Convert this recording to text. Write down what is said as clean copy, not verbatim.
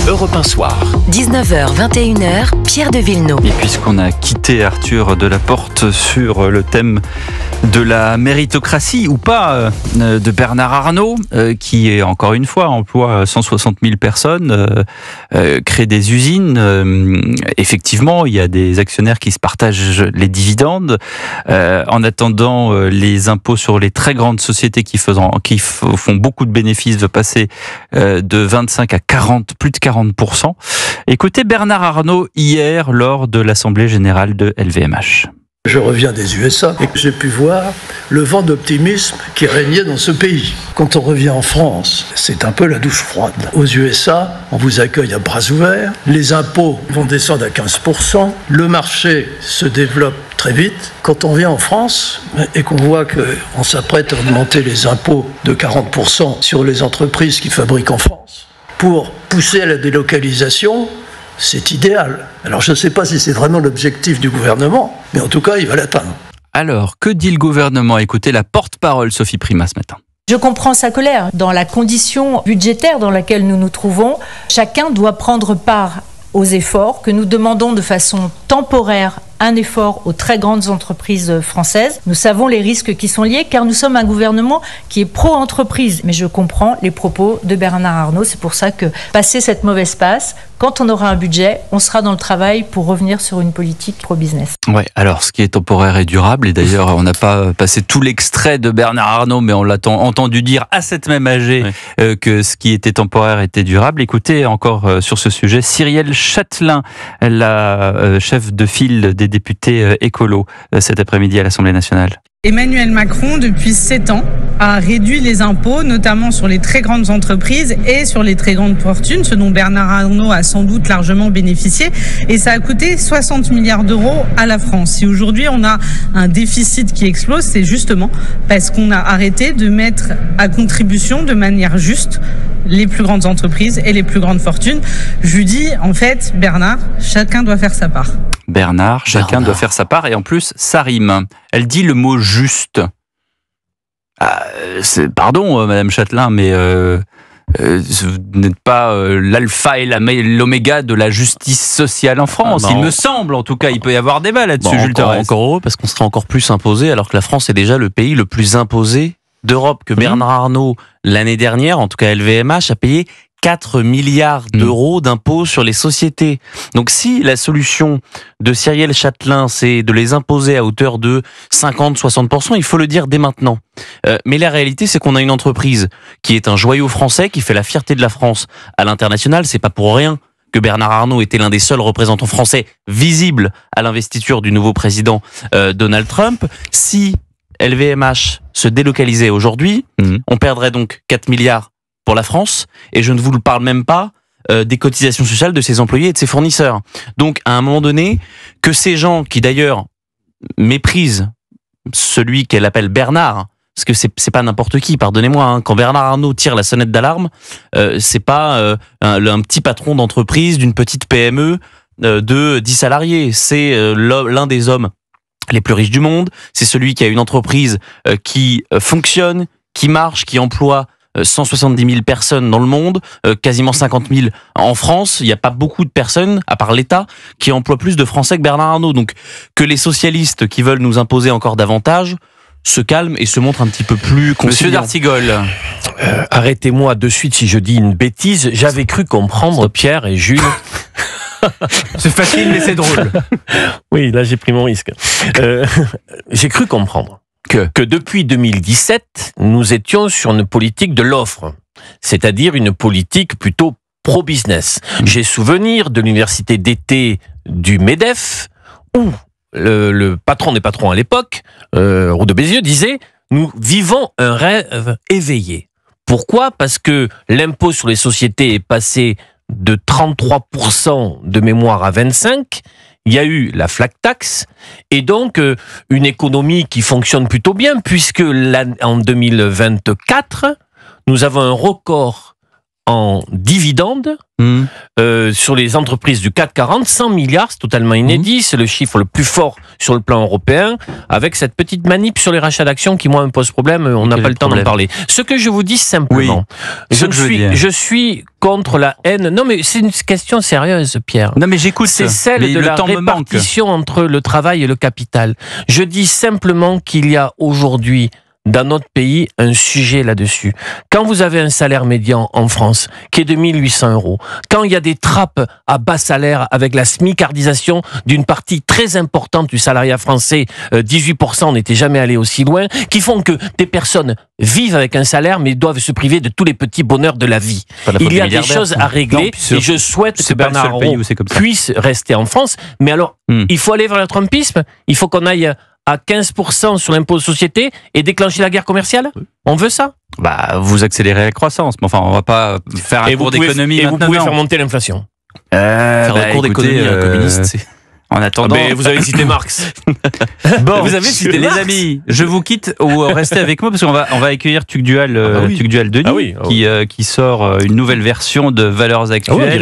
Europe 1 Soir. 19h, 21h, Pierre de Villeneuve. Et puisqu'on a quitté Arthur Delaporte sur le thème de la méritocratie ou pas de Bernard Arnault, qui est encore une fois emploie 160 000 personnes, crée des usines. Effectivement, il y a des actionnaires qui se partagent les dividendes. En attendant, les impôts sur les très grandes sociétés qui font beaucoup de bénéfices de passer de 25 à 40, plus de 40%. Écoutez Bernard Arnault hier lors de l'Assemblée générale de LVMH. Je reviens des USA et j'ai pu voir le vent d'optimisme qui régnait dans ce pays. Quand on revient en France, c'est un peu la douche froide. Aux USA, on vous accueille à bras ouverts, les impôts vont descendre à 15%, le marché se développe très vite. Quand on vient en France et qu'on voit qu'on s'apprête à augmenter les impôts de 40% sur les entreprises qui fabriquent en France, pour pousser à la délocalisation, c'est idéal. Alors je ne sais pas si c'est vraiment l'objectif du gouvernement, mais en tout cas, il va l'atteindre. Alors, que dit le gouvernement ? Écoutez la porte-parole Sophie Primas ce matin. Je comprends sa colère. Dans la condition budgétaire dans laquelle nous nous trouvons, chacun doit prendre part aux efforts que nous demandons de façon temporaire, un effort aux très grandes entreprises françaises. Nous savons les risques qui sont liés car nous sommes un gouvernement qui est pro-entreprise. Mais je comprends les propos de Bernard Arnault. C'est pour ça que, passé cette mauvaise passe, quand on aura un budget, on sera dans le travail pour revenir sur une politique pro-business. Ouais, alors ce qui est temporaire est durable. Et d'ailleurs, on n'a pas passé tout l'extrait de Bernard Arnault, mais on l'a entendu dire à cette même AG que ce qui était temporaire était durable. Écoutez encore sur ce sujet, Cyrielle Châtelain, la chef de file des députés écolos cet après-midi à l'Assemblée nationale. Emmanuel Macron, depuis 7 ans, a réduit les impôts, notamment sur les très grandes entreprises et sur les très grandes fortunes, ce dont Bernard Arnault a sans doute largement bénéficié. Et ça a coûté 60 milliards d'euros à la France. Si aujourd'hui on a un déficit qui explose, c'est justement parce qu'on a arrêté de mettre à contribution de manière juste les plus grandes entreprises et les plus grandes fortunes. Je lui dis, en fait, Bernard, chacun doit faire sa part. Bernard, chacun doit faire sa part, et en plus, ça rime. Elle dit le mot juste. Pardon, Madame Châtelain, mais vous n'êtes pas l'alpha et l'oméga de la justice sociale en France. Il me semble, en tout cas, il peut y avoir débat là-dessus, Jules Thorez. Encore heureux, parce qu'on serait encore plus imposé, alors que la France est déjà le pays le plus imposé d'Europe, que Bernard Arnault, l'année dernière, en tout cas LVMH, a payé 4 milliards d'euros d'impôts sur les sociétés. Donc si la solution de Cyrielle Châtelain, c'est de les imposer à hauteur de 50-60%, il faut le dire dès maintenant. Mais la réalité, c'est qu'on a une entreprise qui est un joyau français, qui fait la fierté de la France à l'international. C'est pas pour rien que Bernard Arnault était l'un des seuls représentants français visibles à l'investiture du nouveau président Donald Trump. Si LVMH se délocalisait aujourd'hui, on perdrait donc 4 milliards pour la France, et je ne vous le parle même pas des cotisations sociales de ses employés et de ses fournisseurs. Donc, à un moment donné, que ces gens qui d'ailleurs méprisent celui qu'elle appelle Bernard, parce que c'est pas n'importe qui, pardonnez-moi, quand Bernard Arnault tire la sonnette d'alarme, c'est pas un petit patron d'entreprise d'une petite PME de 10 salariés, c'est l'un des hommes les plus riches du monde, c'est celui qui a une entreprise qui fonctionne, qui marche, qui emploie 170 000 personnes dans le monde, quasiment 50 000 en France. Il n'y a pas beaucoup de personnes, à part l'État, qui emploient plus de Français que Bernard Arnault. Donc, que les socialistes qui veulent nous imposer encore davantage se calment et se montrent un petit peu plus conciliants. Monsieur d'Artigol. Arrêtez-moi de suite si je dis une bêtise. J'avais cru comprendre, Pierre et Jules... C'est facile, mais c'est drôle. Oui, là j'ai pris mon risque. J'ai cru comprendre que depuis 2017, nous étions sur une politique de l'offre, c'est-à-dire une politique plutôt pro-business. J'ai souvenir de l'université d'été du MEDEF, où le patron des patrons à l'époque, Roux de Bézieux, disait « Nous vivons un rêve éveillé ». Pourquoi ? Parce que l'impôt sur les sociétés est passé de 33% de mémoire à 25%, il y a eu la flat tax, et donc une économie qui fonctionne plutôt bien, puisque en 2024, nous avons un record en dividendes sur les entreprises du CAC 40, 100 milliards, c'est totalement inédit, c'est le chiffre le plus fort sur le plan européen, avec cette petite manip sur les rachats d'actions qui, moi, me pose problème, on n'a pas le temps d'en parler. Ce que je vous dis simplement, je suis contre la haine. Non, mais c'est une question sérieuse, Pierre. Non, mais j'écoute. C'est celle de la répartition entre le travail et le capital. Je dis simplement qu'il y a aujourd'hui dans notre pays un sujet là-dessus. Quand vous avez un salaire médian en France qui est de 1800 €, quand il y a des trappes à bas salaire avec la smicardisation d'une partie très importante du salariat français, 18%, on n'était jamais allé aussi loin, qui font que des personnes vivent avec un salaire mais doivent se priver de tous les petits bonheurs de la vie. Il y a des choses à régler et je souhaite que Bernard Arnault puisse rester en France. Mais alors, il faut aller vers le trumpisme, il faut qu'on aille à 15% sur l'impôt de société et déclencher la guerre commerciale? On veut ça? Bah, vous accélérez la croissance. Mais enfin, on va pas faire un cours d'économie maintenant. Et vous pouvez faire monter l'inflation. Faire un cours d'économie communiste. En attendant, mais vous avez cité Marx. Bon, vous avez cité les amis. Je vous quitte ou restez avec moi parce qu'on va accueillir Tugdual Denis qui sort une nouvelle version de Valeurs Actuelles.